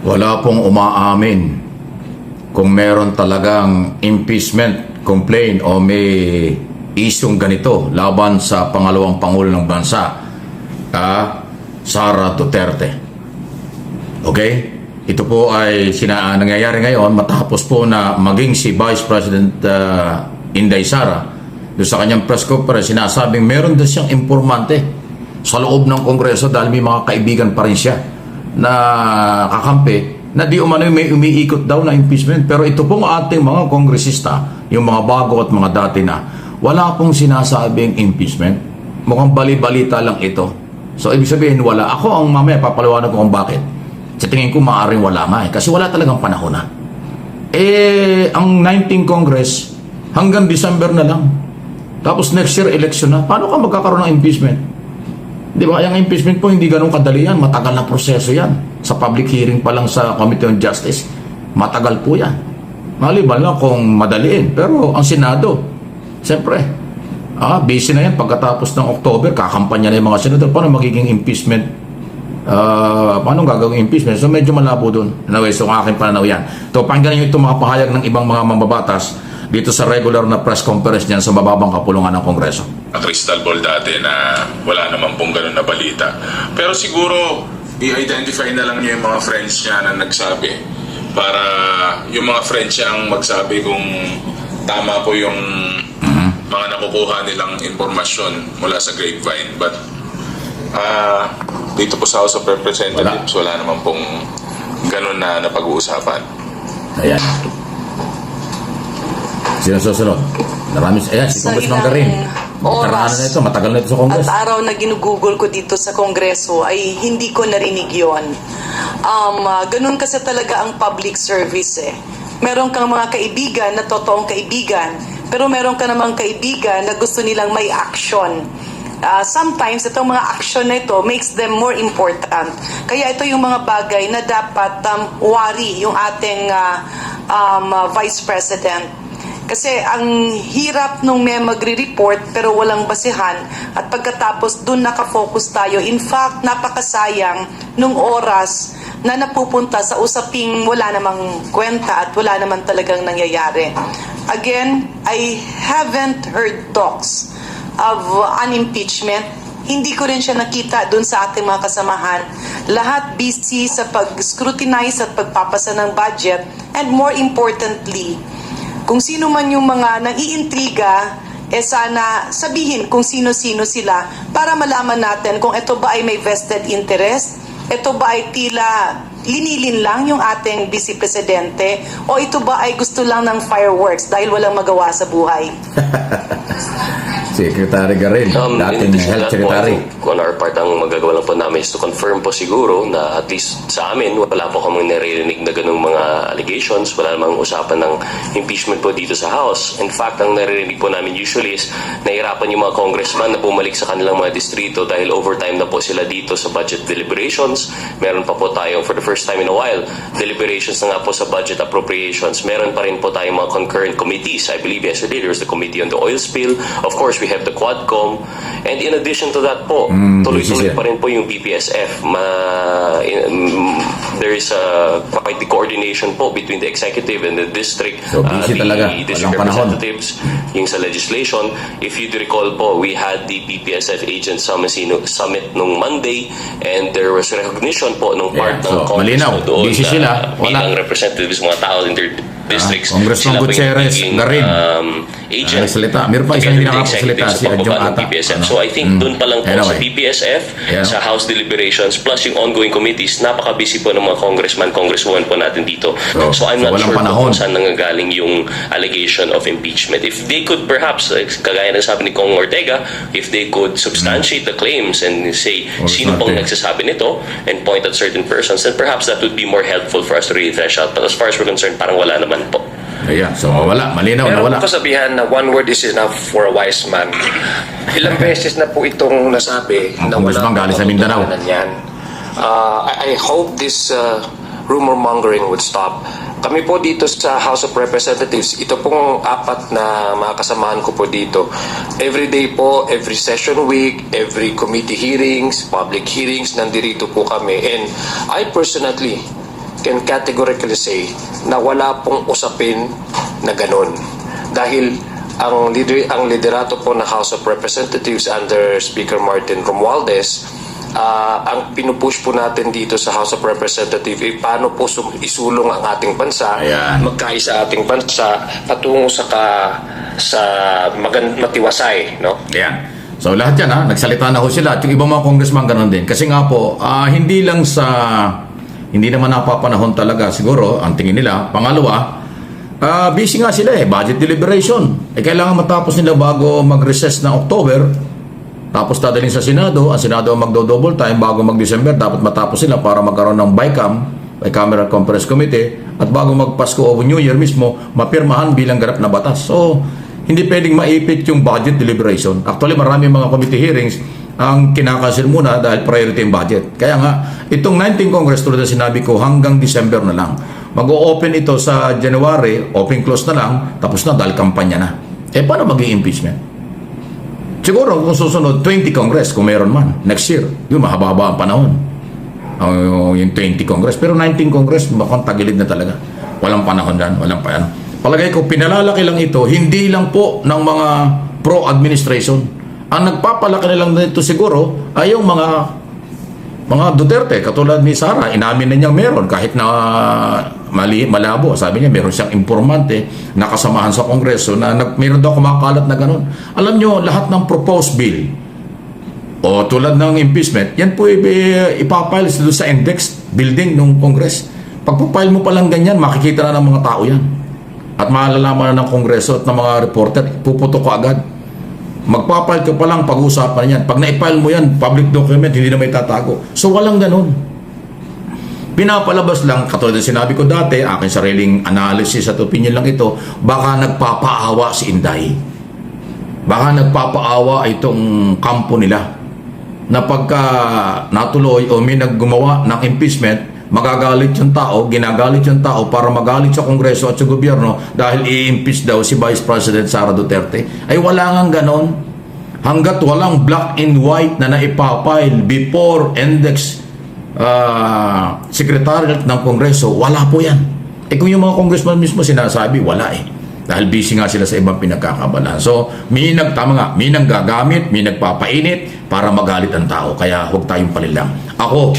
Wala pong umaamin kung meron talagang impeachment complaint o may isyong ganito laban sa pangalawang Pangulo ng Bansa, Sara Duterte. Okay? Ito po ay nangyayari ngayon matapos po na maging si Vice President Inday Sara doon sa kanyang press conference, sinasabing meron din siyang impormante sa loob ng Kongreso dahil may mga kaibigan pa rin siya na kakampi na di umano may umiikot daw na impeachment. Pero ito pong ating mga kongresista, yung mga bago at mga dati na, wala pong sinasabing impeachment. Mukhang bali-balita lang ito. So ibig sabihin wala. Ako ang mamaya papaliwanag ko kung bakit. Sa tingin ko maaaring wala nga kasi wala talagang panahon na. Ang 19th Congress hanggang December na lang. Tapos next year election na. Paano ka magkakaroon ng impeachment? Di ba? Yung impeachment po hindi ganun kadali yan. Matagal na proseso yan. Sa public hearing pa lang sa Committee on Justice, matagal po yan. Maliban lang kung madaliin. Pero ang Senado, siyempre, busy na yan. Pagkatapos ng October, kakampanya na yung mga senador. Paano magiging impeachment? Paano gagawing impeachment? So medyo malabo dun. Anyway, so ang aking pananaw yan. So pakinggan nyo itong mga pahayag ng ibang mga mambabatas dito sa regular na press conference niyan sa mababang kapulungan ng Kongreso. Crystal ball dati na wala naman pong ganun na balita. Pero siguro, i-identify na lang niya yung mga friends niya na nagsabi para yung mga friends niya ang magsabi kung tama po yung mga nakukuha nilang informasyon mula sa grapevine. But dito po sa House of Representatives, wala naman pong ganun na napag-uusapan. Ayan. Sino susunod? Marami, ayan, si Congressman Karin. Oras na ito, matagal na ito sa Congress. at araw na ginugugol ko dito sa Kongreso ay hindi ko narinig yun. Ganun kasi talaga ang public service eh. Meron kang mga kaibigan na totoong kaibigan, pero meron ka namang kaibigan na gusto nilang may action. Sometimes itong mga action na ito makes them more important. Kaya ito yung mga bagay na dapat worry yung ating Vice President. Kasi ang hirap nung may magre-report pero walang basihan at pagkatapos dun nakafocus tayo. In fact, napakasayang nung oras na napupunta sa usaping wala namang kwenta at wala naman talagang nangyayari. Again, I haven't heard talks of an impeachment. Hindi ko rin siya nakita dun sa ating mga kasamahan. Lahat busy sa pag-scrutinize at pagpapasa ng budget, and more importantly, kung sino man yung mga nag-iintriga, sana sabihin kung sino-sino sila para malaman natin kung ito ba ay may vested interest, ito ba ay tila linilin lang yung ating Vice Presidente, o ito ba ay gusto lang ng fireworks dahil walang magawa sa buhay. Secretary Garin, dating Health Secretary. On our part, ang magagawa lang po namin is to confirm po siguro na at least sa amin, wala po kami naririnig na ganung mga allegations, wala namang usapan ng impeachment po dito sa House. In fact, ang naririnig po namin usually is nahirapan yung mga congressman na bumalik sa kanilang mga distrito dahil overtime na po sila dito sa budget deliberations. Meron pa po tayong, for the first time in a while, deliberations na nga po sa budget appropriations. Meron pa rin po tayong mga concurrent committees. I believe yesterday there was the Committee on the Oil Spill. Of course, we have the Quadcom. And in addition to that po, tuloy-tuloy pa rin po yung BPSF. There is quite the coordination po between the executive and the district, So, busy talaga. the district Walang panahon. representatives, yung sa legislation. If you recall po, we had the BPSF Agent Summit nung Monday, and there was recognition po nung part Yeah, ng so, Congress malinaw. na doon Busy sila. Wala. bilang representatives, mga tao in their districts. Congressman Sila po yung Gutierrez, naging, Garin. agent. Nagsalita. Meron pa isang together hindi with the nakakasalita, executives si sa Adjong pagbaba ng ata. BPSF. So I think doon pa lang po sa Anyway. BPSF, Yeah. sa House deliberations, plus yung ongoing committees, napaka-busy po ng mga congressman, congresswoman po natin dito. So, I'm not walang sure panahon. kung saan nanggagaling yung allegation of impeachment. If they could perhaps, kagaya ng sabi ni Kong Ortega, if they could substantiate the claims and say, sino pong nagsasabi nito, and point at certain persons, then perhaps that would be more helpful for us to really thresh out. But as far as we're concerned, parang wala naman po. Ayan, so wala. Malinaw na wala. Meron po kasabihan na one word is enough for a wise man. Ilang beses na po itong nasabi Ang na Congressman galing sa Mindanao. katotohanan yan. I hope this rumor mongering would stop. Kami po dito sa House of Representatives, ito pong apat na mga kasamahan ko po dito. Every day po, every session week, every committee hearings, public hearings, nandito po kami. And I personally can categorically say na wala pong usapin na ganun. Dahil ang liderato po ng House of Representatives under Speaker Martin Romualdez, ang pinupush po natin dito sa House of Representatives, paano po isulong ang ating bansa, Ayan. magkaisa ating bansa patungo sa matiwasay, no? Yan. So lahat yan nagsalita na ho sila at yung ibang mga congressman ganun din. Kasi nga po, hindi naman napapanahon talaga siguro ang tingin nila. Pangalawa, busy nga sila budget deliberation. Kailangan matapos nila bago mag-recess ng October. Tapos dadalhin sa Senado, ang Senado ang magdo-double time bago mag-December. Dapat matapos sila para magkaroon ng Bicameral Conference Committee at bago mag-Pasko o New Year mismo, mapirmahan bilang ganap na batas. So, hindi pwedeng maipit yung budget deliberation. Actually, marami mga committee hearings ang kinakasil muna dahil priority yung budget. Kaya nga, itong 19 Congress, tulad na sinabi ko, hanggang December na lang. Mag-o-open ito sa January, open-close na lang, tapos na dahil kampanya na. Paano maging impeachment? Siguro, kung susunod, 20 Congress, kung mayroon man, next year, yung mahaba ang panahon. Yung 20 Congress. Pero 19 Congress, mukhang tagilid na talaga. Walang panahon dyan, walang panahon. Palagay ko, pinalalaki lang ito, hindi lang po ng mga pro-administration. Ang nagpapalaki na lang nito siguro ay yung mga Duterte, katulad ni Sara, inamin na niyang meron kahit na malabo. Sabi niya, meron siyang informante na kasamahan sa Kongreso na meron daw kumakalat na ganun. Alam niyo, lahat ng proposed bill o tulad ng impeachment, yan po ipapile sa index building ng Congress. Pagpapile mo palang ganyan, makikita na ng mga tao yan. At malalaman na ng Kongreso at ng mga reporter, puputok ko agad. Magpapile ka pa lang, pag-uusapan yan. Pag na-file mo yan, public document, hindi na may tatago. So walang ganun. Pinapalabas lang, katulad na sinabi ko dati, aking sariling analysis at opinion lang ito, baka nagpapaawa si Inday. Baka nagpapaawa itong kampo nila. Na pagka natuloy o may naggumawa ng impeachment, magagalit yung tao, ginagalit yung tao para magalit sa Kongreso at sa gobyerno dahil i-impeach daw si Vice President Sara Duterte. Ay wala nga ganon. Hanggat walang black and white na naipapile before index secretariat ng Kongreso, wala po yan. Kung yung mga congressman mismo sinasabi, wala Dahil busy nga sila sa ibang pinagkakabalan. So, may nanggagamit, may nagpapainit para magalit ang tao. Kaya huwag tayong palilang. Ako,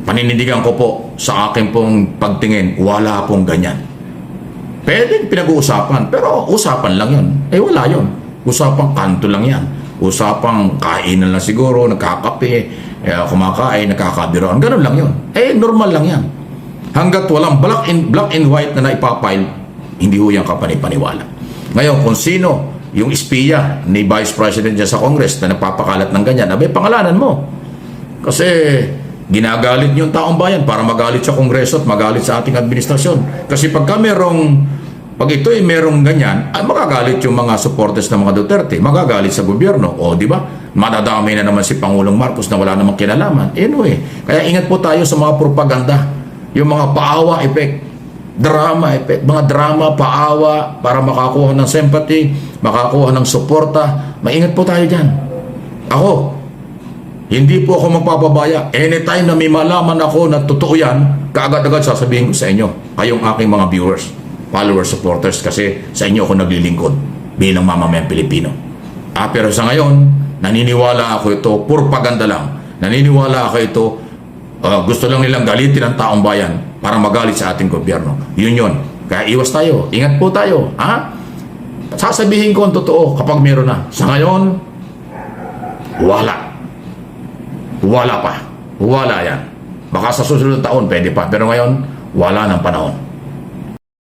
paninindigan ko po sa akin pong pagtingin, wala pong ganyan. Pwedeng pinag-uusapan, pero usapan lang yun. Wala yun. Usapang kanto lang yan. Usapang kainan lang siguro, nagkakape, kumakain, nagkakabiroan. Ganun lang yun. Normal lang yan. Hanggat walang black and white na naipapile, hindi ho yan kapanipaniwala. Ngayon, kung sino yung espiya ni Vice President dyan sa Congress na nagpapakalat ng ganyan, pangalanan mo. Kasi ginagalit niyo yung taong bayan para magalit sa Kongreso at magalit sa ating administrasyon. Kasi pag ito ay merong ganyan, ay magagalit yung mga supporters ng mga Duterte, magagalit sa gobyerno. O, di ba? Madadamay na naman si Pangulong Marcos na wala namang kinalaman. Anyway, kaya ingat po tayo sa mga propaganda. Yung mga paawa effect, drama effect, mga drama, paawa, para makakuha ng sympathy, makakuha ng suporta. Maingat po tayo dyan. Ako, hindi po ako magpapabaya. Anytime na may malaman ako na totoo yan, kaagad-agad sasabihin ko sa inyo, kayong aking mga viewers, followers, supporters, kasi sa inyo ako naglilingkod bilang mamamayang Pilipino. Pero sa ngayon, naniniwala ako ito, propaganda lang. Naniniwala ako ito, gusto lang nilang galitin ang taong bayan para magalit sa ating gobyerno. Yun. Kaya iwas tayo. Ingat po tayo. Sasabihin ko ang totoo kapag meron na. Sa ngayon, wala. Wala pa. Wala yan. Baka sa susunod na taon, pwede pa. Pero ngayon, wala ng panahon.